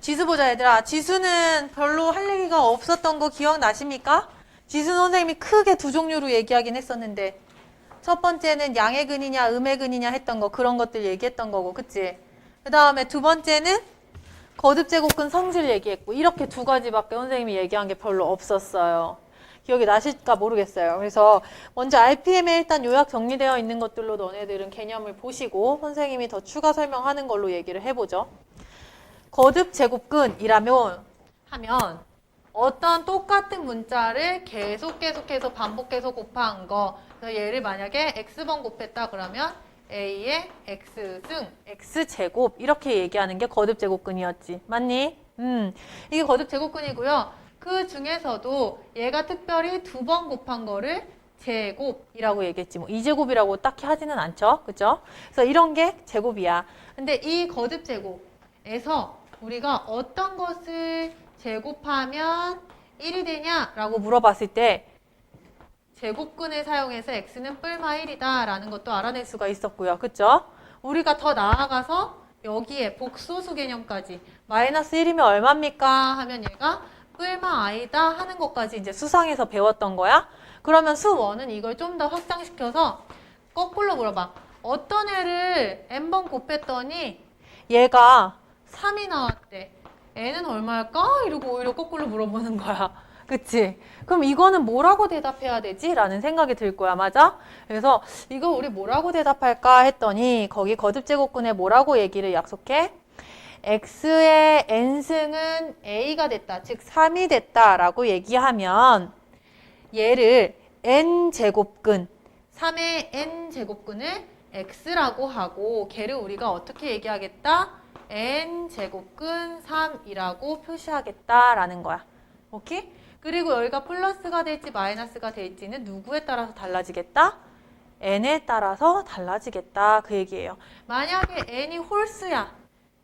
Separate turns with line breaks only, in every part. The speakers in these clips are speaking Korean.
지수 보자 얘들아. 지수는 별로 할 얘기가 없었던 거 기억나십니까? 지수 선생님이 크게 두 종류로 얘기하긴 했었는데 첫 번째는 양의 근이냐 음의 근이냐 했던 거 그런 것들 얘기했던 거고 그치? 그 다음에 두 번째는 거듭제곱근 성질 얘기했고 이렇게 두 가지밖에 선생님이 얘기한 게 별로 없었어요. 기억이 나실까 모르겠어요. 그래서 먼저 RPM에 일단 요약 정리되어 있는 것들로 너네들은 개념을 보시고 선생님이 더 추가 설명하는 걸로 얘기를 해보죠. 거듭제곱근이라면 하면 어떤 똑같은 문자를 계속해서 반복해서 곱한 거. 그래서 얘를 만약에 x번 곱했다 그러면 a의 x승, x제곱 이렇게 얘기하는 게 거듭제곱근이었지. 맞니? 이게 거듭제곱근이고요. 그 중에서도 얘가 특별히 두 번 곱한 거를 제곱이라고 얘기했지. 뭐 2제곱이라고 딱히 하지는 않죠. 그죠? 그래서 이런 게 제곱이야. 근데 이 거듭제곱에서 우리가 어떤 것을 제곱하면 1이 되냐라고 물어봤을 때 제곱근을 사용해서 x는 뿔마 1이다 라는 것도 알아낼 수가 있었고요. 그쵸? 우리가 더 나아가서 여기에 복소수 개념까지 마이너스 1이면 얼마입니까? 하면 얘가 뿔마 i다 하는 것까지 이제 수상에서 배웠던 거야. 그러면 수1은 이걸 좀 더 확장시켜서 거꾸로 물어봐. 어떤 애를 n번 곱했더니 얘가 3이 나왔대. n은 얼마일까? 이러고 오히려 거꾸로 물어보는 거야. 그치? 그럼 이거는 뭐라고 대답해야 되지? 라는 생각이 들 거야. 맞아? 그래서 이거 우리 뭐라고 대답할까 했더니 거기 거듭제곱근에 뭐라고 얘기를 약속해? x의 n승은 a가 됐다. 즉 3이 됐다. 라고 얘기하면 얘를 n제곱근 3의 n제곱근을 x라고 하고 걔를 우리가 어떻게 얘기하겠다? n제곱근 3이라고 표시하겠다라는 거야. 오케이? 그리고 여기가 플러스가 될지 마이너스가 될지는 누구에 따라서 달라지겠다? n에 따라서 달라지겠다 그 얘기예요. 만약에 n이 홀수야.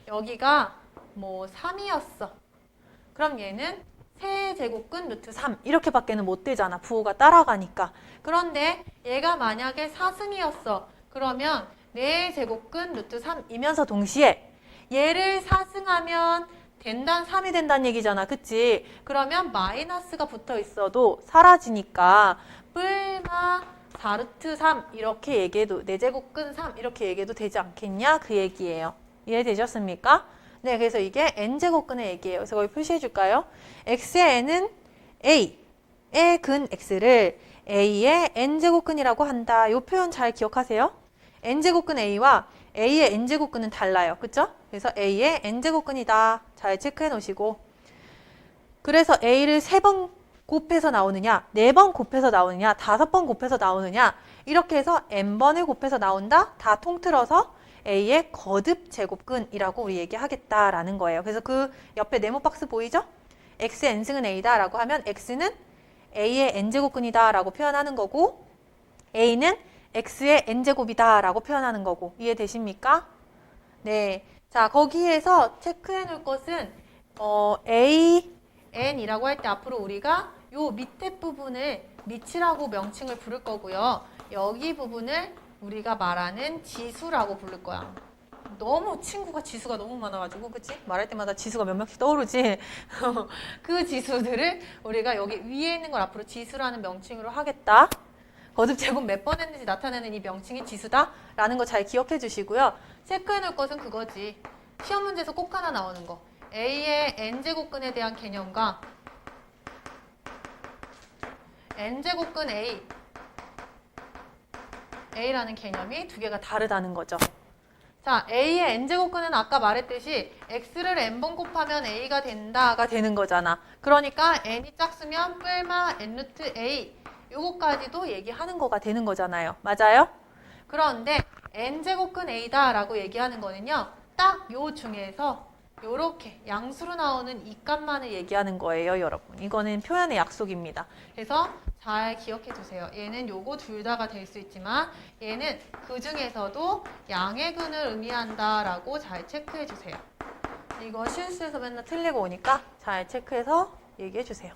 여기가 뭐 3이었어. 그럼 얘는 세제곱근 루트 3 이렇게밖에는 못 되잖아. 부호가 따라가니까. 그런데 얘가 만약에 4승이었어. 그러면 4제곱근 루트 3이면서 동시에 얘를 4승하면 된단 3이 된다는 얘기잖아. 그치? 그러면 마이너스가 붙어 있어도 사라지니까 뿔마 4루트 3 이렇게 얘기해도 4제곱근 3 이렇게 얘기해도 되지 않겠냐? 그 얘기예요. 이해되셨습니까? 네, 그래서 이게 n제곱근의 얘기예요. 그래서 거기 표시해 줄까요? x의 n은 a의 근 x를 a의 n제곱근이라고 한다. 이 표현 잘 기억하세요. n제곱근 a와 a의 n제곱근은 달라요. 그쵸? 그래서 a의 n제곱근이다. 잘 체크해 놓으시고. 그래서 a를 3번 곱해서 나오느냐, 4번 곱해서 나오느냐, 5번 곱해서 나오느냐 이렇게 해서 n번을 곱해서 나온다. 다 통틀어서 a의 거듭 제곱근이라고 우리 얘기하겠다라는 거예요. 그래서 그 옆에 네모 박스 보이죠? x의 n승은 a다 라고 하면 x는 a의 n제곱근이다 라고 표현하는 거고 a는 x의 n제곱이다 라고 표현하는 거고 이해되십니까? 네. 자, 거기에서 체크해 놓을 것은 a, n이라고 할 때 앞으로 우리가 요 밑에 부분을 밑이라고 명칭을 부를 거고요. 여기 부분을 우리가 말하는 지수라고 부를 거야. 너무 친구가 지수가 너무 많아가지고 그치? 말할 때마다 지수가 몇 명씩 떠오르지? 그 지수들을 우리가 여기 위에 있는 걸 앞으로 지수라는 명칭으로 하겠다. 거듭 제곱 몇 번 했는지 나타내는 이 명칭이 지수다 라는 거 잘 기억해 주시고요. 체크해 놓을 것은 그거지. 시험 문제에서 꼭 하나 나오는 거. A의 n제곱근에 대한 개념과 n제곱근 A라는 개념이 두 개가 다르다는 거죠. 자, A의 n제곱근은 아까 말했듯이 x를 n번 곱하면 A가 된다가 되는 거잖아. 그러니까 n이 짝수면 뿔마 n 루트 A 요거까지도 얘기하는 거가 되는 거잖아요. 맞아요? 그런데 n제곱근 A다 라고 얘기하는 거는요. 딱 요 중에서 요렇게 양수로 나오는 이 값만을 얘기하는 거예요, 여러분. 이거는 표현의 약속입니다. 그래서 잘 기억해 두세요. 얘는 요거 둘 다가 될 수 있지만 얘는 그 중에서도 양의 근을 의미한다 라고 잘 체크해 주세요. 이거 실수해서 맨날 틀리고 오니까 잘 체크해서 얘기해 주세요.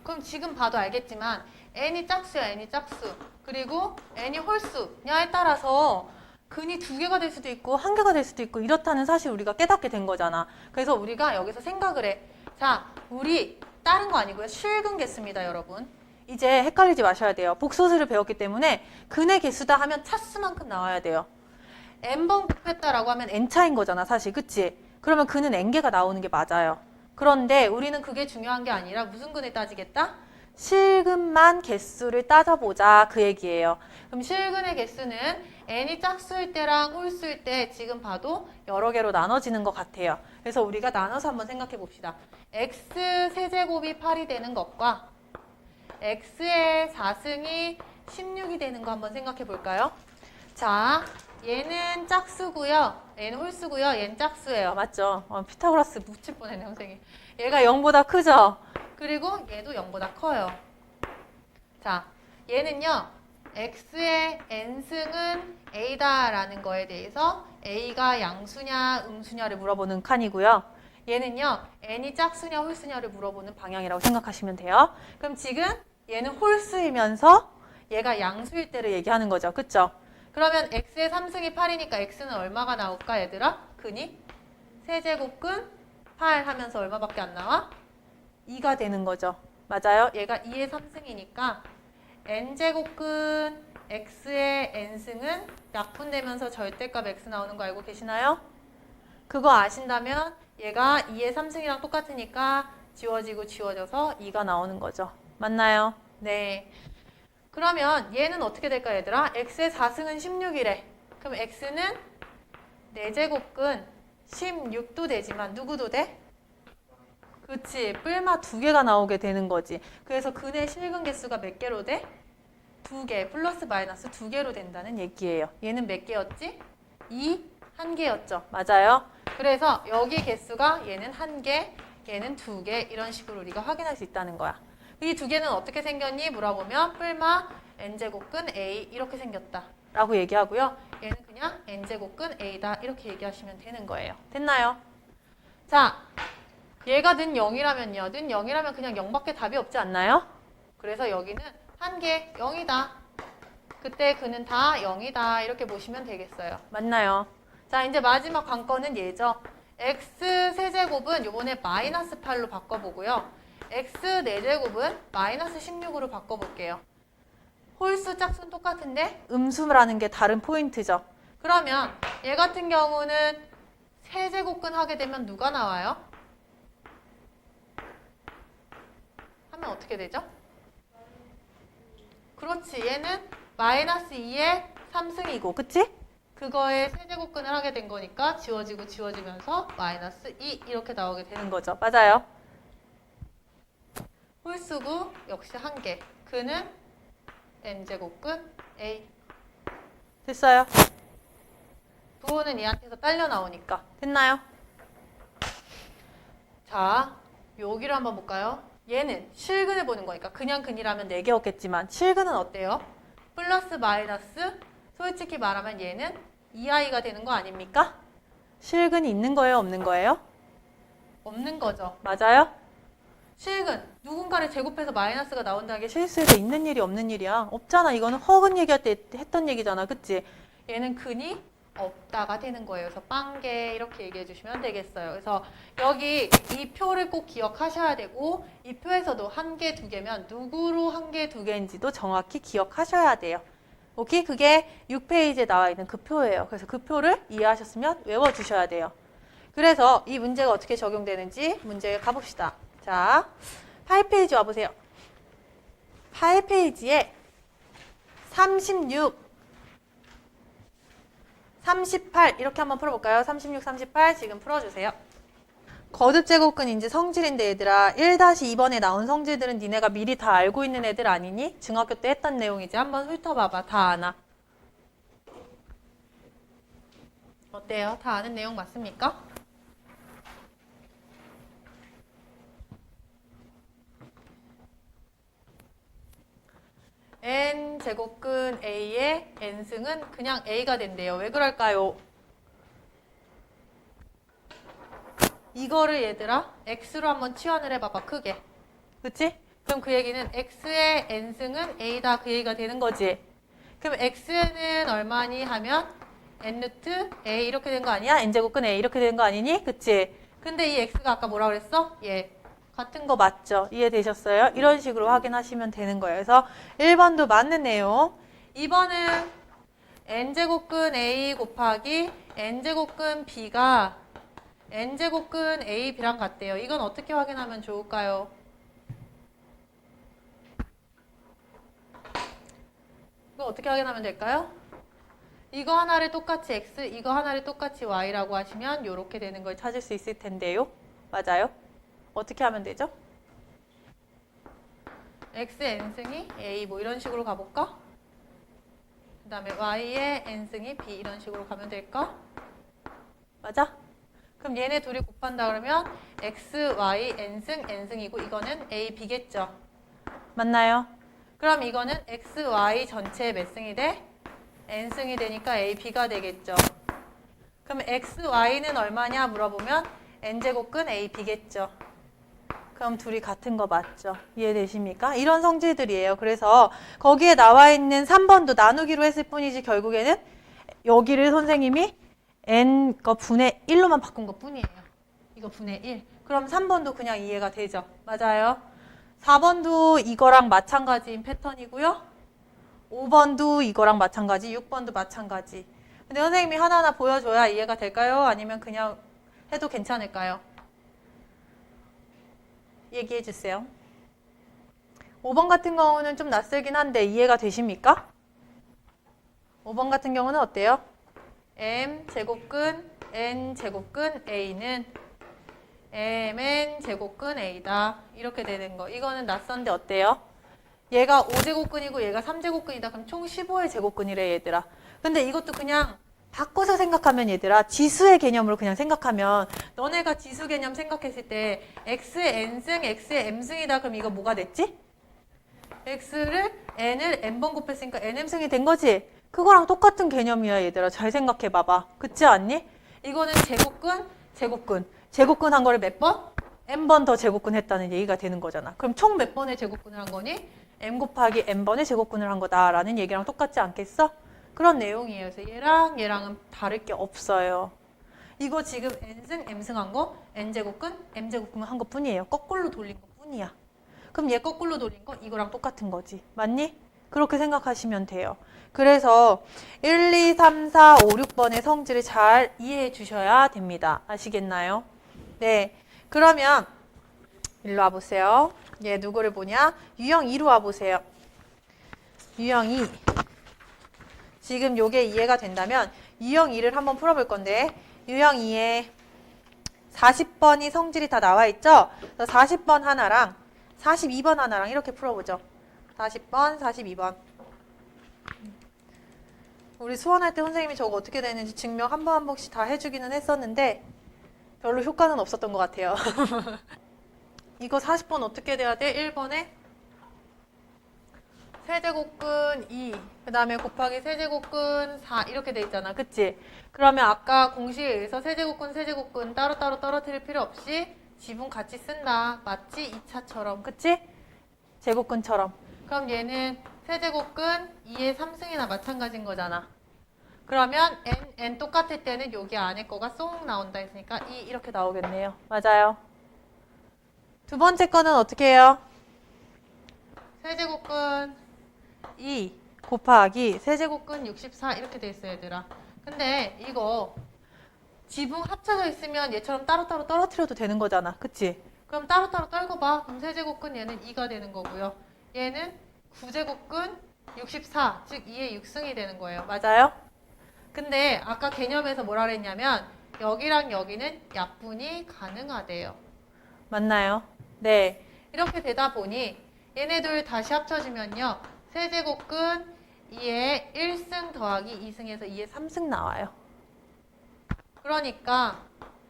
그럼 지금 봐도 알겠지만 n이 짝수야, n이 짝수. 그리고 n이 홀수냐에 따라서 근이 2개가 될 수도 있고 1개가 될 수도 있고 이렇다는 사실 우리가 깨닫게 된 거잖아. 그래서 우리가 여기서 생각을 해. 자, 우리 다른 거 아니고요. 실근 개수입니다, 여러분. 이제 헷갈리지 마셔야 돼요. 복소수를 배웠기 때문에 근의 개수다 하면 차수만큼 나와야 돼요. n번 곱했다라고 하면 n차인 거잖아, 사실. 그치? 그러면 근은 n개가 나오는 게 맞아요. 그런데 우리는 그게 중요한 게 아니라 무슨 근을 따지겠다? 실근만 개수를 따져보자 그 얘기예요. 그럼 실근의 개수는 n이 짝수일 때랑 홀수일 때 지금 봐도 여러 개로 나눠지는 것 같아요. 그래서 우리가 나눠서 한번 생각해 봅시다. x 세제곱이 8이 되는 것과 x의 4승이 16이 되는 거 한번 생각해 볼까요? 자, 얘는 짝수고요. 얘는 홀수고요. 얘는 짝수예요. 맞죠? 피타고라스 묻힐 뻔했네, 선생님. 얘가 0보다 크죠? 그리고 얘도 0보다 커요. 자, 얘는요. x의 n승은 a다라는 거에 대해서 a가 양수냐 음수냐를 물어보는 칸이고요. 얘는요. n이 짝수냐 홀수냐를 물어보는 방향이라고 생각하시면 돼요. 그럼 지금 얘는 홀수이면서 얘가 양수일 때를 얘기하는 거죠. 그쵸? 그러면 x의 3승이 8이니까 x는 얼마가 나올까 얘들아? 근이? 세제곱근 8 하면서 얼마밖에 안 나와? 2가 되는 거죠. 맞아요? 얘가 2의 3승이니까 n제곱근 x의 n승은 약분되면서 절대값 x 나오는 거 알고 계시나요? 그거 아신다면 얘가 2의 3승이랑 똑같으니까 지워지고 지워져서 2가 나오는 거죠. 맞나요? 네. 그러면 얘는 어떻게 될까 얘들아? x의 4승은 16이래. 그럼 x는 4제곱근 16도 되지만 누구도 돼? 그치. 뿔마 2개가 나오게 되는 거지. 그래서 근의 실근 개수가 몇 개로 돼? 2개. 플러스 마이너스 2개로 된다는 얘기예요. 얘는 몇 개였지? 1개였죠. 맞아요? 그래서 여기 개수가 얘는 1개, 얘는 2개 이런 식으로 우리가 확인할 수 있다는 거야. 이 2개는 어떻게 생겼니? 물어보면 뿔마 n제곱근 a 이렇게 생겼다 라고 얘기하고요. 얘는 그냥 n제곱근 a다 이렇게 얘기하시면 되는 거예요. 됐나요? 자, 얘가 는 0이라면요. 는 0이라면 그냥 0밖에 답이 없지 않나요? 그래서 여기는 1개 0이다. 그때 그는 다 0이다 이렇게 보시면 되겠어요. 맞나요? 자, 이제 마지막 관건은 얘죠. x 세제곱은 요번에 마이너스 8로 바꿔보고요. x 4제곱은 마이너스 16으로 바꿔볼게요. 홀수 짝수는 똑같은데 음수라는 게 다른 포인트죠. 그러면 얘 같은 경우는 세제곱근 하게 되면 누가 나와요? 하면 어떻게 되죠? 그렇지. 얘는 마이너스 2의 3승이고 그치? 그거에 세제곱근을 하게 된 거니까 지워지고 지워지면서 마이너스 2 이렇게 나오게 되는 거죠. 맞아요. 홀수구 역시 1개. 그는 n제곱근 a. 됐어요? 부호는 얘한테서 딸려 나오니까. 됐나요? 자, 여기를 한번 볼까요? 얘는 실근을 보는 거니까 그냥 근이라면 4개였겠지만 실근은 어때요? 플러스 마이너스 솔직히 말하면 얘는 2i가 되는 거 아닙니까? 실근이 있는 거예요? 없는 거예요? 없는 거죠. 맞아요? 실근, 누군가를 제곱해서 마이너스가 나온다는 게 실수에서 있는 일이 없는 일이야. 없잖아. 이거는 허근 얘기할 때 했던 얘기잖아. 그치? 얘는 근이 없다가 되는 거예요. 그래서 빵개 이렇게 얘기해 주시면 되겠어요. 그래서 여기 이 표를 꼭 기억하셔야 되고 이 표에서도 1개, 2개면 누구로 1개, 2개인지도 정확히 기억하셔야 돼요. 오케이? 그게 6페이지에 나와 있는 그 표예요. 그래서 그 표를 이해하셨으면 외워주셔야 돼요. 그래서 이 문제가 어떻게 적용되는지 문제 가봅시다. 자, 8페이지 와보세요. 8페이지에 36, 38 이렇게 한번 풀어볼까요? 36, 38 지금 풀어주세요. 거듭제곱근인지 성질인데 얘들아 1-2번에 나온 성질들은 니네가 미리 다 알고 있는 애들 아니니? 중학교 때 했던 내용이지. 한번 훑어봐봐. 다 아나. 어때요? 다 아는 내용 맞습니까? n제곱근 a의 n승은 그냥 a가 된대요. 왜 그럴까요? 이거를 얘들아 x로 한번 치환을 해봐봐. 크게. 그치? 그럼 그 얘기는 x의 n승은 a다 그 얘기가 되는 거지. 그럼 x는 얼마니 하면 n 루트 a 이렇게 된 거 아니야? n제곱근 a 이렇게 된 거 아니니? 그치? 근데 이 x가 아까 뭐라 그랬어? 예. 같은 거 맞죠? 이해되셨어요? 이런 식으로 확인하시면 되는 거예요. 그래서 1번도 맞는 내용. 2번은 n제곱근 a 곱하기 n제곱근 b가 n제곱근 a, b랑 같대요. 이건 어떻게 확인하면 좋을까요? 이거 어떻게 확인하면 될까요? 이거 하나를 똑같이 x, 이거 하나를 똑같이 y라고 하시면 이렇게 되는 걸 찾을 수 있을 텐데요. 맞아요? 어떻게 하면 되죠? x n승이 a 뭐 이런 식으로 가볼까? 그 다음에 y의 n승이 b 이런 식으로 가면 될까? 맞아? 그럼 얘네 둘이 곱한다 그러면 x, y, n승, n승이고 이거는 a, b겠죠? 맞나요? 그럼 이거는 x, y 전체 몇 승이 돼? n승이 되니까 a, b가 되겠죠? 그럼 x, y는 얼마냐 물어보면 n제곱근 a, b겠죠? 그럼 둘이 같은 거 맞죠? 이해되십니까? 이런 성질들이에요. 그래서 거기에 나와 있는 3번도 나누기로 했을 뿐이지 결국에는 여기를 선생님이 n 거 분의 1로만 바꾼 것 뿐이에요. 이거 분의 1. 그럼 3번도 그냥 이해가 되죠? 맞아요. 4번도 이거랑 마찬가지인 패턴이고요. 5번도 이거랑 마찬가지, 6번도 마찬가지. 근데 선생님이 하나하나 보여줘야 이해가 될까요? 아니면 그냥 해도 괜찮을까요? 얘기해 주세요. 5번 같은 경우는 좀 낯설긴 한데 이해가 되십니까? 5번 같은 경우는 어때요? m 제곱근 n 제곱근 a는 mn 제곱근 a다. 이렇게 되는 거. 이거는 낯선데 어때요? 얘가 5제곱근이고 얘가 3제곱근이다. 그럼 총 15의 제곱근이래 얘들아. 근데 이것도 그냥 바꿔서 생각하면 얘들아 지수의 개념으로 그냥 생각하면 너네가 지수 개념 생각했을 때 x의 n승, x의 m승이다. 그럼 이거 뭐가 됐지? x를 n을 n번 곱했으니까 nm승이 된 거지? 그거랑 똑같은 개념이야 얘들아. 잘 생각해 봐봐. 그렇지 않니? 이거는 제곱근, 제곱근. 제곱근 한 거를 몇 번? n번 더 제곱근 했다는 얘기가 되는 거잖아. 그럼 총 몇 번의 제곱근을 한 거니? m 곱하기 n번의 제곱근을 한 거다라는 얘기랑 똑같지 않겠어? 그런 내용이에요. 그래서 얘랑 얘랑은 다를 게 없어요. 이거 지금 n승, m승 한 거, n제곱근, m제곱근 한 것뿐이에요. 거꾸로 돌린 것뿐이야. 그럼 얘 거꾸로 돌린 거 이거랑 똑같은 거지. 맞니? 그렇게 생각하시면 돼요. 그래서 1, 2, 3, 4, 5, 6번의 성질을 잘 이해해 주셔야 됩니다. 아시겠나요? 네. 그러면 일로 와보세요. 얘 누구를 보냐? 유형 2로 와보세요. 유형 2. 지금 요게 이해가 된다면 유형 2를 한번 풀어볼 건데 유형 2에 40번이 성질이 다 나와 있죠? 그래서 40번 하나랑 42번 하나랑 이렇게 풀어보죠. 40번, 42번. 우리 수원할 때 선생님이 저거 어떻게 되는지 증명 한 번 한 번씩 다 해주기는 했었는데 별로 효과는 없었던 것 같아요. 이거 40번 어떻게 돼야 돼? 1번에 세제곱근 2, 그 다음에 곱하기 세제곱근 4 이렇게 돼 있잖아. 그치? 그러면 아까 공식에 의해서 세제곱근 따로따로 떨어뜨릴 필요 없이 지분 같이 쓴다. 마치 2차처럼. 그치? 제곱근처럼. 그럼 얘는 세제곱근 2의 3승이나 마찬가지인 거잖아. 그러면 n 똑같을 때는 여기 안에 거가 쏙 나온다 했으니까 2 이렇게 나오겠네요. 맞아요. 두 번째 거는 어떻게 해요? 세제곱근 2 곱하기 세제곱근 64 이렇게 돼 있어요, 얘들아. 근데 이거 지붕 합쳐져 있으면 얘처럼 따로따로 떨어뜨려도 되는 거잖아. 그치? 그럼 따로따로 떨궈봐. 그럼 세제곱근 얘는 2가 되는 거고요. 얘는 9제곱근 64, 즉 2의 6승이 되는 거예요. 맞아요? 근데 아까 개념에서 뭐라 그랬냐면 여기랑 여기는 약분이 가능하대요. 맞나요? 네. 이렇게 되다 보니 얘네들 다시 합쳐지면요. 세제곱근 2의 1승 더하기 2승에서 2의 3승 나와요. 그러니까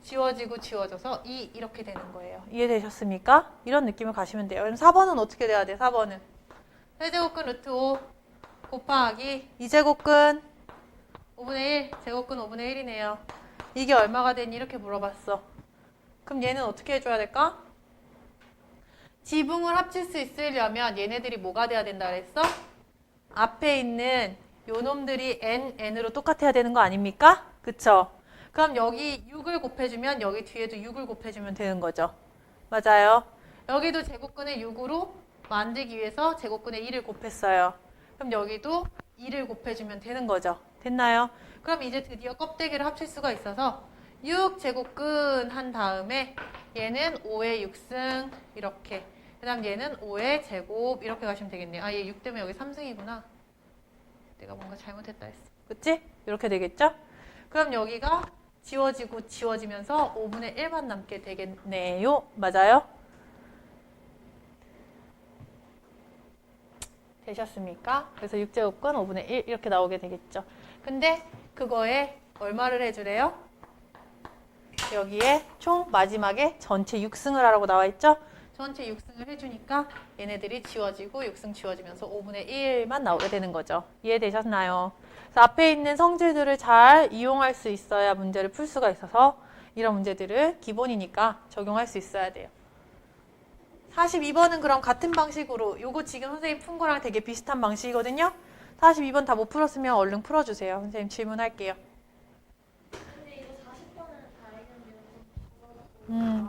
지워지고 지워져서 2 이렇게 되는 거예요. 이해되셨습니까? 이런 느낌을 가시면 돼요. 그럼 4번은 어떻게 돼야 돼? 4번은 세제곱근 루트 5 곱하기 2제곱근 5분의 1, 제곱근 5분의 1이네요. 이게 얼마가 되니? 이렇게 물어봤어. 그럼 얘는 어떻게 해줘야 될까? 지붕을 합칠 수 있으려면 얘네들이 뭐가 돼야 된다 그랬어? 앞에 있는 요 놈들이 n으로 똑같아야 되는 거 아닙니까? 그쵸? 그럼 여기 6을 곱해주면 여기 뒤에도 6을 곱해주면 되는 거죠. 맞아요. 여기도 제곱근을 6으로 만들기 위해서 제곱근에 2를 곱했어요. 그럼 여기도 2를 곱해주면 되는 거죠. 됐나요? 그럼 이제 드디어 껍데기를 합칠 수가 있어서 6제곱근 한 다음에 얘는 5의 6승 이렇게, 그 다음 얘는 5의 제곱 이렇게 가시면 되겠네요. 아, 얘 6 때문에 여기 3승이구나. 내가 뭔가 잘못했다 했어. 그치? 이렇게 되겠죠? 그럼 여기가 지워지고 지워지면서 5분의 1만 남게 되겠네요. 맞아요? 되셨습니까? 그래서 6제곱근 5분의 1 이렇게 나오게 되겠죠. 근데 그거에 얼마를 해주래요? 여기에 총 마지막에 전체 6승을 하라고 나와 있죠? 전체 6승을 해주니까 얘네들이 지워지고 6승 지워지면서 5분의 1만 나오게 되는 거죠. 이해되셨나요? 그래서 앞에 있는 성질들을 잘 이용할 수 있어야 문제를 풀 수가 있어서 이런 문제들을 기본이니까 적용할 수 있어야 돼요. 42번은 그럼 같은 방식으로, 요거 지금 선생님 푼 거랑 되게 비슷한 방식이거든요. 42번 다 못 풀었으면 얼른 풀어주세요. 선생님 질문할게요.
근데 이거 40번은 다 알겠는데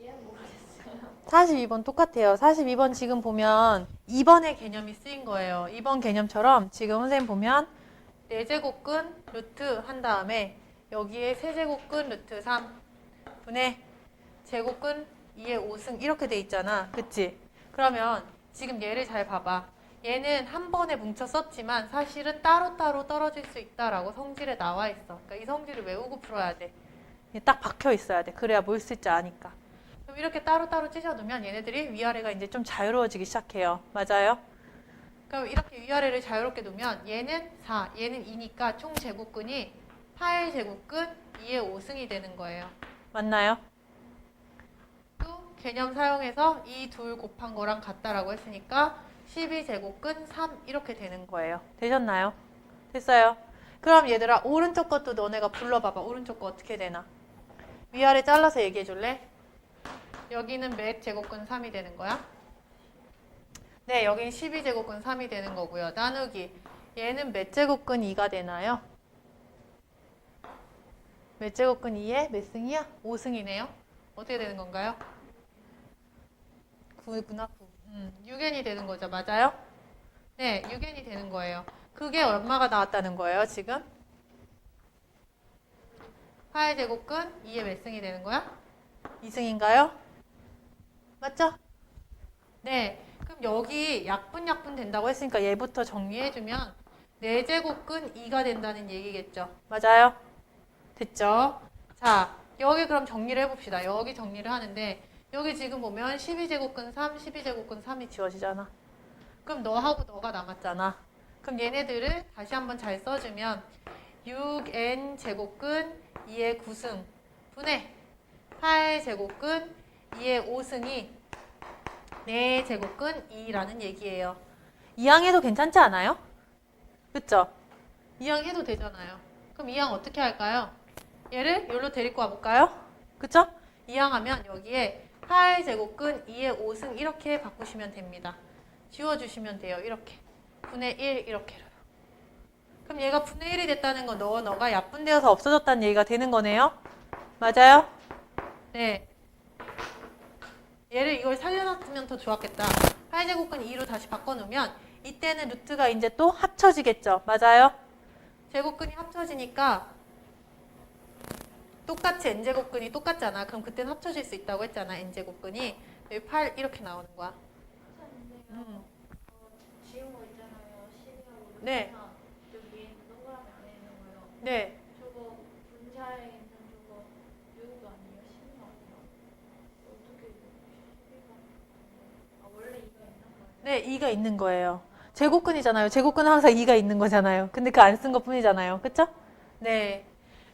이해는 못하겠어요.
42번 똑같아요. 42번 지금 보면 2번의 개념이 쓰인 거예요. 2번 개념처럼 지금 선생님 보면 4제곱근 루트 한 다음에 여기에 세제곱근 루트 3 분의 제곱근 2의 5승 이렇게 돼 있잖아. 그치? 그러면 지금 얘를 잘 봐봐. 얘는 한 번에 뭉쳐 썼지만 사실은 따로따로 떨어질 수 있다라고 성질에 나와 있어. 그러니까 이 성질을 외우고 풀어야 돼. 딱 박혀 있어야 돼. 그래야 뭘 쓸지 아니까. 그럼 이렇게 따로따로 찢어두면 얘네들이 위아래가 이제 좀 자유로워지기 시작해요. 맞아요? 그럼 이렇게 위아래를 자유롭게 두면 얘는 4, 얘는 2니까 총 제곱근이 8제곱근 2의 5승이 되는 거예요. 맞나요? 또 개념 사용해서 이 둘 곱한 거랑 같다라고 했으니까 12제곱근 3 이렇게 되는 거예요. 되셨나요? 됐어요. 그럼 얘들아 오른쪽 것도 너네가 불러봐봐. 오른쪽 거 어떻게 되나? 위아래 잘라서 얘기해 줄래? 여기는 몇 제곱근 3이 되는 거야? 네, 여기는 12제곱근 3이 되는 거고요. 나누기. 얘는 몇 제곱근 2가 되나요? 몇 제곱근 2에 몇 승이야? 5승이네요. 어떻게 되는 건가요? 9구나 9. 6n이 되는 거죠. 맞아요? 네, 6n이 되는 거예요. 그게 얼마가 나왔다는 거예요, 지금? 8제곱근 2에 몇 승이 되는 거야? 2승인가요? 맞죠? 네. 그럼 여기 약분 된다고 했으니까 얘부터 정리해주면 4제곱근 2가 된다는 얘기겠죠. 맞아요? 됐죠? 자, 여기 그럼 정리를 해봅시다. 여기 정리를 하는데 여기 지금 보면 12제곱근 3, 12제곱근 3이 지워지잖아. 그럼 너하고 너가 남았잖아. 그럼 얘네들을 다시 한번 잘 써주면 6n 제곱근 2의 9승 분의 8제곱근 2의 5승이 4제곱근 2라는 얘기예요. 이항해도 괜찮지 않아요? 그쵸? 이항해도 되잖아요. 그럼 이항 어떻게 할까요? 얘를 여기로 데리고 와볼까요? 그쵸? 이항하면 여기에 8제곱근 2의 5승 이렇게 바꾸시면 됩니다. 지워주시면 돼요. 이렇게. 분의 1 이렇게로요. 그럼 얘가 분의 1이 됐다는 건 너가 약분되어서 없어졌다는 얘기가 되는 거네요. 맞아요? 네. 얘를 이걸 살려놨으면 더 좋았겠다. 8제곱근 2로 다시 바꿔놓으면 이때는 루트가 이제 또 합쳐지겠죠. 맞아요? 제곱근이 합쳐지니까 똑같이 n제곱근이 똑같잖아. 그럼 그때는 합쳐질 수 있다고 했잖아. n제곱근이. 여기 8 이렇게 나오는 거야.
지운 거 있잖아요. 12하고
네.
여기 동그라미 안에 있는 거요.
네.
저거 분자에 있는 저거 6 아니에요? 10 아니에요? 어떻게 12가 원래 2가 있는 거예요?
네, 2가 있는 거예요. 제곱근이잖아요. 제곱근은 항상 2가 있는 거잖아요. 근데 그 안 쓴 것 뿐이잖아요. 그쵸? 네.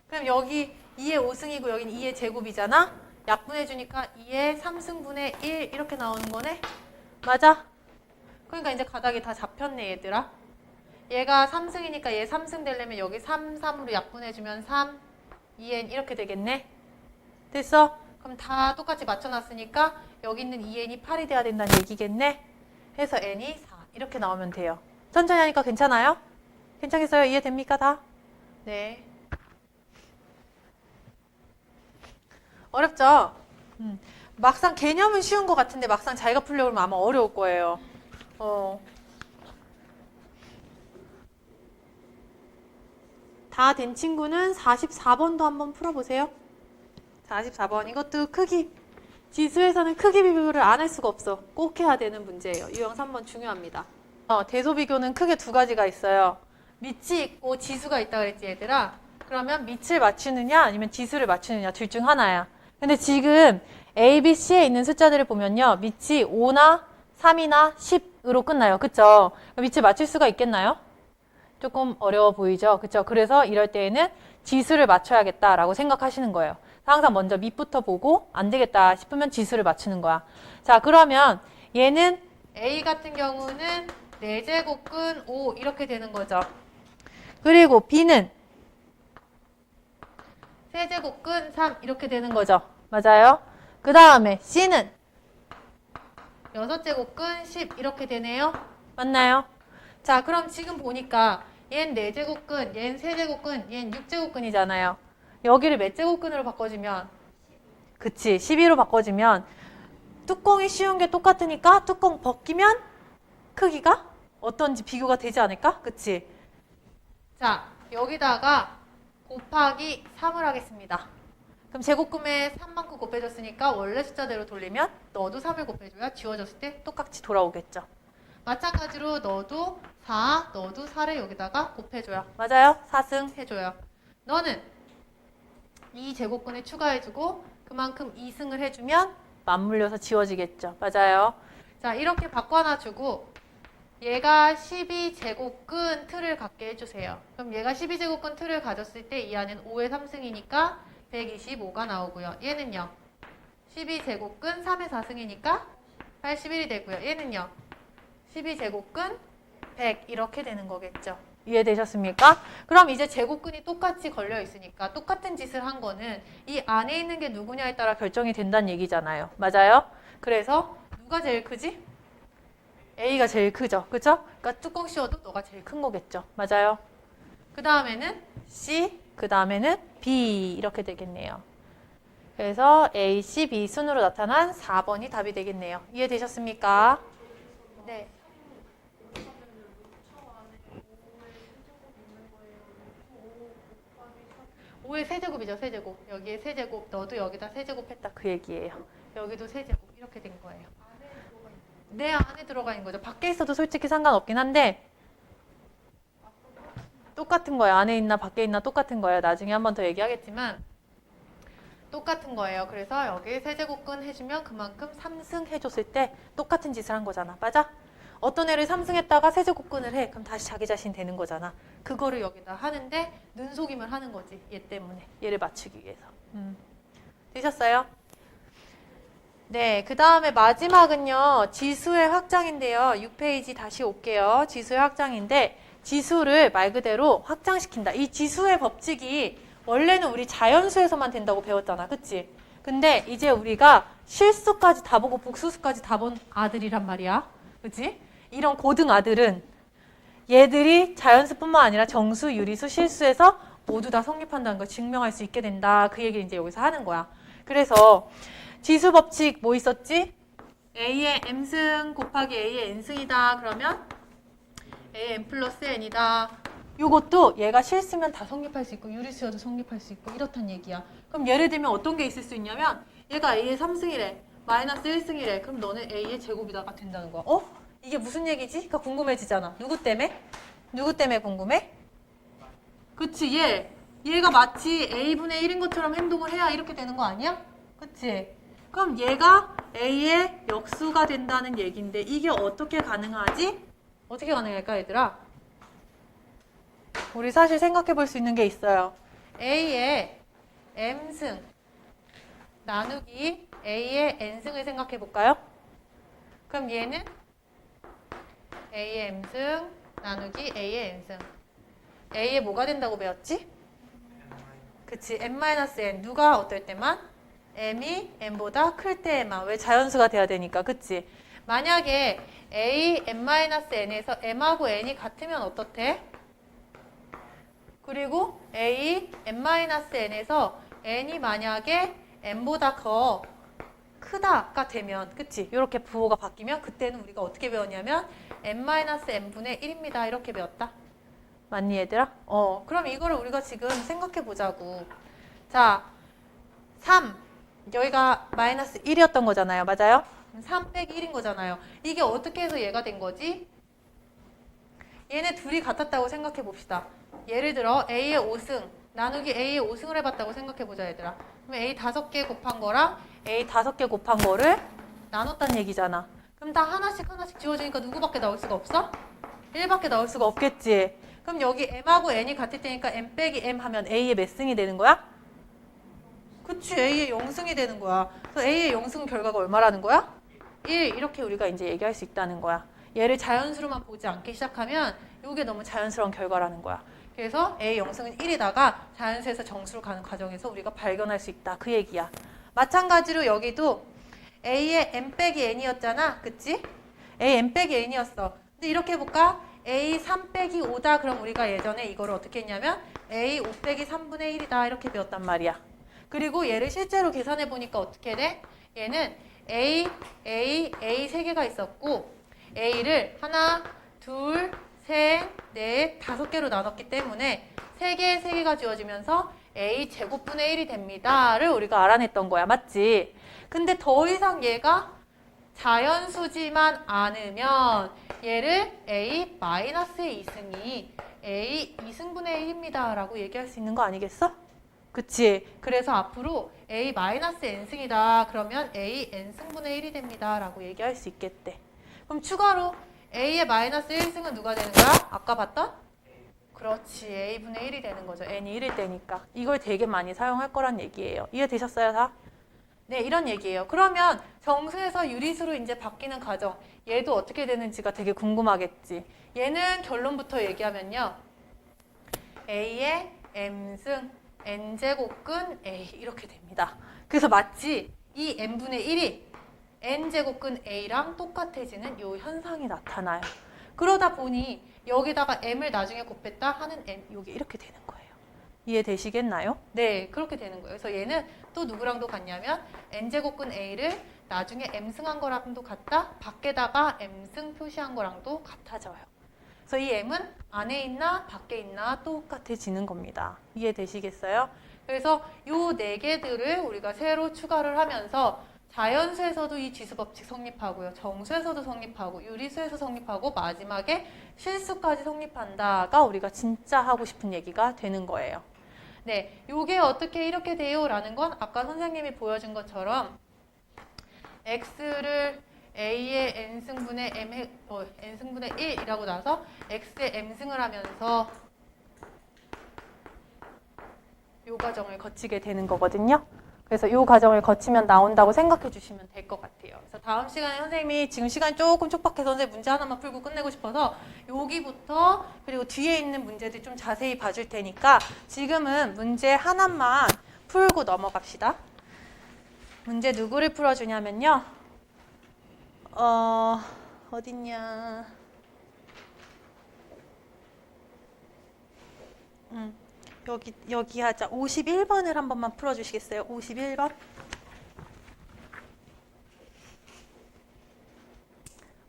그럼 여기 2의 5승이고 여기는 2의 제곱이잖아? 약분해주니까 2의 3승분의 1 이렇게 나오는 거네? 맞아? 그러니까 이제 가닥이 다 잡혔네, 얘들아. 얘가 3승이니까 얘 3승 되려면 여기 3, 3으로 약분해주면 3, 2n 이렇게 되겠네? 됐어? 그럼 다 똑같이 맞춰놨으니까 여기 있는 2n이 8이 돼야 된다는 얘기겠네. 해서 n이 4 이렇게 나오면 돼요. 천천히 하니까 괜찮아요? 괜찮겠어요? 이해됩니까 다? 네. 어렵죠? 막상 개념은 쉬운 것 같은데 막상 자기가 풀려고 하면 아마 어려울 거예요. 다 된 친구는 44번도 한번 풀어보세요. 44번 이것도 크기 지수에서는 크기 비교를 안 할 수가 없어. 꼭 해야 되는 문제예요. 유형 3번 중요합니다. 대소 비교는 크게 두 가지가 있어요. 밑이 있고 지수가 있다 그랬지 얘들아. 그러면 밑을 맞추느냐 아니면 지수를 맞추느냐 둘 중 하나야. 근데 지금 A, B, C에 있는 숫자들을 보면요. 밑이 5나 3이나 10으로 끝나요. 그쵸? 밑을 맞출 수가 있겠나요? 조금 어려워 보이죠? 그쵸? 그래서 이럴 때에는 지수를 맞춰야겠다라고 생각하시는 거예요. 항상 먼저 밑부터 보고 안 되겠다 싶으면 지수를 맞추는 거야. 자, 그러면 얘는 A 같은 경우는 4제곱근 5 이렇게 되는 거죠. 그리고 B는 세제곱근 3 이렇게 되는 거죠. 맞아요? 그 다음에 C는 6제곱근 10 이렇게 되네요. 맞나요? 자, 그럼 지금 보니까 얘는 4제곱근, 얘는 세제곱근, 얘는 6제곱근이잖아요. 여기를 몇 제곱근으로 바꿔주면 그치, 12로 바꿔주면 뚜껑이 씌운 게 똑같으니까 뚜껑 벗기면 크기가 어떤지 비교가 되지 않을까? 그치? 자, 여기다가 곱하기 3을 하겠습니다. 그럼 제곱근에 3만큼 곱해줬으니까 원래 숫자대로 돌리면 너도 3을 곱해줘야 지워졌을 때 똑같이 돌아오겠죠. 마찬가지로 너도 4, 너도 4를 여기다가 곱해줘요. 맞아요? 4승 해줘요. 너는 2제곱근에 추가해주고 그만큼 2승을 해주면 맞물려서 지워지겠죠. 맞아요. 자, 이렇게 바꿔놔주고 얘가 12제곱근 틀을 갖게 해주세요. 그럼 얘가 12제곱근 틀을 가졌을 때 이 안은 5의 3승이니까 125가 나오고요. 얘는요. 12제곱근 3의 4승이니까 81이 되고요. 얘는요. 12제곱근 100 이렇게 되는 거겠죠. 이해되셨습니까? 그럼 이제 제곱근이 똑같이 걸려 있으니까 똑같은 짓을 한 거는 이 안에 있는 게 누구냐에 따라 결정이 된다는 얘기잖아요. 맞아요? 그래서 누가 제일 크지? A가 제일 크죠. 그죠? 그러니까 뚜껑 씌워도 너가 제일 큰 거겠죠. 맞아요? 그 다음에는 C, 그 다음에는 B 이렇게 되겠네요. 그래서 A, C, B 순으로 나타난 4번이 답이 되겠네요. 이해되셨습니까? 네. 5의 세제곱이죠, 세제곱. 여기에 세제곱, 너도 여기다 세제곱 했다 그 얘기예요. 여기도 세제곱 이렇게 된 거예요. 내 안에 들어가 있는 거죠. 밖에 있어도 솔직히 상관없긴 한데 똑같은 거예요. 안에 있나 밖에 있나 똑같은 거예요. 나중에 한 번 더 얘기하겠지만 똑같은 거예요. 그래서 여기 세제곱근 해주면 그만큼 3승 해줬을 때 똑같은 짓을 한 거잖아. 맞아? 어떤 애를 3승 했다가 세제곱근을 해. 그럼 다시 자기 자신 되는 거잖아. 그거를 여기다 하는데 눈속임을 하는 거지. 얘 때문에. 얘를 맞추기 위해서. 되셨어요? 네, 그 다음에 마지막은요. 지수의 확장인데요. 6페이지 다시 올게요. 지수의 확장인데 지수를 말 그대로 확장시킨다. 이 지수의 법칙이 원래는 우리 자연수에서만 된다고 배웠잖아. 그치? 근데 이제 우리가 실수까지 다 보고 복수수까지 다 본 아들이란 말이야. 그치? 이런 고등 아들은 얘들이 자연수뿐만 아니라 정수, 유리수, 실수에서 모두 다 성립한다는 걸 증명할 수 있게 된다. 그 얘기를 이제 여기서 하는 거야. 그래서 지수 법칙 뭐 있었지? A의 M승 곱하기 A의 N승이다. 그러면 A의 M 플러스 N이다. 요것도 얘가 실수면 다 성립할 수 있고 유리수여도 성립할 수 있고 이렇단 얘기야. 그럼 예를 들면 어떤 게 있을 수 있냐면 얘가 A의 3승이래. 마이너스 1승이래. 그럼 너는 A의 제곱이다가 된다는 거야. 이게 무슨 얘기지? 그러니까 궁금해지잖아. 누구 때문에? 누구 때문에 궁금해? 그치, 얘가 마치 A분의 1인 것처럼 행동을 해야 이렇게 되는 거 아니야? 그치? 그럼 얘가 A의 역수가 된다는 얘기인데 이게 어떻게 가능하지? 어떻게 가능할까, 얘들아? 우리 사실 생각해 볼 수 있는 게 있어요. A의 M승 나누기 A의 N승을 생각해 볼까요? 그럼 얘는 A의 M승 나누기 A의 N승. A의 뭐가 된다고 배웠지? 그치, N-N. 누가 어떨 때만? m이 n보다 클 때에만. 왜 자연수가 돼야 되니까. 그치? 만약에 a m-n에서 m하고 n이 같으면 어떻대? 그리고 a m-n에서 n이 만약에 n보다 더 크다가 되면, 그치? 이렇게 부호가 바뀌면 그때는 우리가 어떻게 배웠냐면 n-n분의 1입니다. 이렇게 배웠다. 맞니 얘들아? 그럼 이거를 우리가 지금 생각해 보자고. 자, 3. 여기가 마이너스 1이었던 거잖아요. 맞아요? 3 빼기 1인 거잖아요. 이게 어떻게 해서 얘가 된 거지? 얘네 둘이 같았다고 생각해 봅시다. 예를 들어 A의 5승 나누기 A의 5승을 해봤다고 생각해 보자 얘들아. 그럼 A 5개 곱한 거랑 A 5개 곱한 거를 나눴다는 얘기잖아. 그럼 다 하나씩 지워주니까 누구밖에 나올 수가 없어? 1밖에 나올 수가 없겠지. 그럼 여기 M하고 N이 같을 테니까 M 빼기 M 하면 A의 몇 승이 되는 거야? 그치, A의 0승이 되는 거야. 그래서 A의 0승 결과가 얼마라는 거야? 1. 이렇게 우리가 이제 얘기할 수 있다는 거야. 얘를 자연수로만 보지 않기 시작하면 이게 너무 자연스러운 결과라는 거야. 그래서 A 0승은 1이다가 자연수에서 정수로 가는 과정에서 우리가 발견할 수 있다. 그 얘기야. 마찬가지로 여기도 A의 M 빼기 N이었잖아. 그치? A M 빼기 N이었어. 근데 이렇게 해볼까? A 3 빼기 5다. 그럼 우리가 예전에 이거를 어떻게 했냐면 A 5 빼기 3분의 1이다. 이렇게 배웠단 말이야. 그리고 얘를 실제로 계산해 보니까 어떻게 돼? 얘는 A 3개가 있었고 A를 하나, 둘, 셋, 넷, 5개로 나눴기 때문에 3개가 지워지면서 A 제곱분의 1이 됩니다를 우리가 알아냈던 거야. 맞지? 근데 더 이상 얘가 자연수지만 않으면 얘를 A 마이너스의 2승이 A 2승분의 1입니다 라고 얘기할 수 있는 거 아니겠어? 그치? 그래서 앞으로 A 마이너스 n승이다. 그러면 A n승분의 1이 됩니다. 라고 얘기할 수 있겠대. 그럼 추가로 A의 마이너스 1승은 누가 되는 거야? 아까 봤던? 그렇지. A분의 1이 되는 거죠. n이 1일 때니까. 이걸 되게 많이 사용할 거란 얘기예요. 이해되셨어요, 다? 네, 이런 얘기예요. 그러면 정수에서 유리수로 이제 바뀌는 과정. 얘도 어떻게 되는지가 되게 궁금하겠지. 얘는 결론부터 얘기하면요. A의 m승 n제곱근 A 이렇게 됩니다. 그래서 마치 이 n분의 1이 n제곱근 A랑 똑같아지는 이 현상이 나타나요. 그러다 보니 여기다가 m을 나중에 곱했다 하는 n 이게 이렇게 되는 거예요. 이해되시겠나요? 네, 그렇게 되는 거예요. 그래서 얘는 또 누구랑도 같냐면 n제곱근 A를 나중에 m승한 거랑도 같다. 밖에다가 m승 표시한 거랑도 같아져요. 그래서 이 m은 안에 있나 밖에 있나 똑같아지는 겁니다. 이해되시겠어요? 그래서 이 4개들을 우리가 새로 추가를 하면서 자연수에서도 이 지수법칙 성립하고요. 정수에서도 성립하고 유리수에서 성립하고 마지막에 실수까지 성립한다가 우리가 진짜 하고 싶은 얘기가 되는 거예요. 네, 요게 어떻게 이렇게 돼요? 라는 건 아까 선생님이 보여준 것처럼 x를 a의 n승분의 n승분의 1이라고 나서 x의 m승을 하면서 요 과정을 거치게 되는 거거든요. 그래서 요 과정을 거치면 나온다고 생각해 주시면 될 것 같아요. 그래서 다음 시간에 선생님이 지금 시간이 조금 촉박해서 선생님 문제 하나만 풀고 끝내고 싶어서 여기부터 그리고 뒤에 있는 문제들 좀 자세히 봐줄 테니까 지금은 문제 하나만 풀고 넘어갑시다. 문제 누구를 풀어주냐면요. 어딨냐. 여기 하자. 51번을 한 번만 풀어주시겠어요? 51번.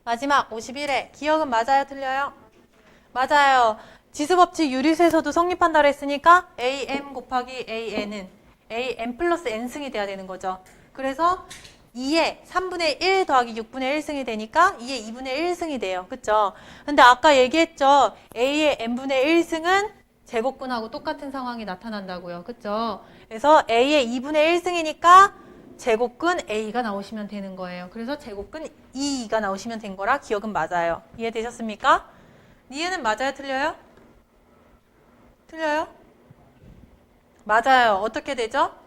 마지막 51회. 기억은 맞아요? 틀려요? 맞아요. 지수법칙 유리수에서도 성립한다 그랬으니까 AM 곱하기 AN은 AM 플러스 N승이 돼야 되는 거죠. 그래서 2에 3분의 1 더하기 6분의 1승이 되니까 2에 2분의 1승이 돼요. 그쵸? 근데 아까 얘기했죠. A의 N분의 1승은 제곱근하고 똑같은 상황이 나타난다고요. 그쵸? 그래서 A의 2분의 1승이니까 제곱근 A가 나오시면 되는 거예요. 그래서 제곱근 2가 나오시면 된 거라 기억은 맞아요. 이해되셨습니까? 이해는 맞아요? 틀려요? 틀려요? 맞아요. 어떻게 되죠?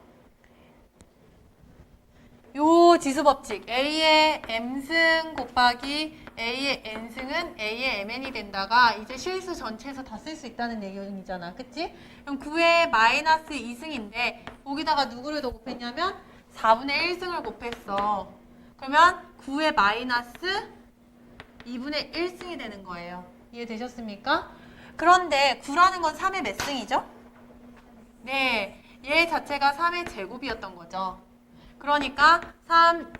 요 지수법칙 A의 M승 곱하기 A의 N승은 A의 MN이 된다가 이제 실수 전체에서 다 쓸 수 있다는 얘기잖아. 그치? 그럼 9의 마이너스 2승인데 거기다가 누구를 더 곱했냐면 4분의 1승을 곱했어. 그러면 9의 마이너스 2분의 1승이 되는 거예요. 이해되셨습니까? 그런데 9라는 건 3의 몇 승이죠? 네, 얘 자체가 3의 제곱이었던 거죠. 그러니까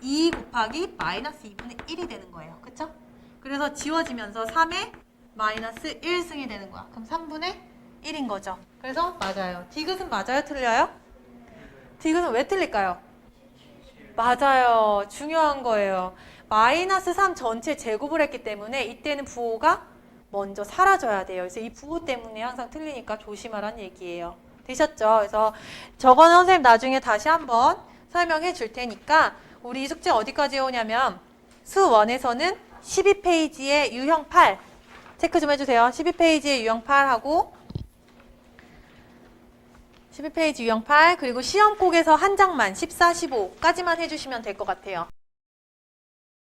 2 곱하기 마이너스 2분의 1이 되는 거예요. 그쵸? 그래서 지워지면서 3의 마이너스 1승이 되는 거야. 그럼 3분의 1인 거죠. 그래서 맞아요. 디귿은 맞아요? 틀려요? 디귿은 왜 틀릴까요? 맞아요. 중요한 거예요. 마이너스 3 전체 제곱을 했기 때문에 이때는 부호가 먼저 사라져야 돼요. 그래서 이 부호 때문에 항상 틀리니까 조심하라는 얘기예요. 되셨죠? 그래서 저거는 선생님 나중에 다시 한번 설명해 줄 테니까 우리 숙제 어디까지 해오냐면 수1에서는 12페이지에 유형 8 체크 좀 해주세요. 12페이지에 유형 8하고 12페이지 유형 8 그리고 시험곡에서 한 장만 14, 15까지만 해주시면 될 것 같아요.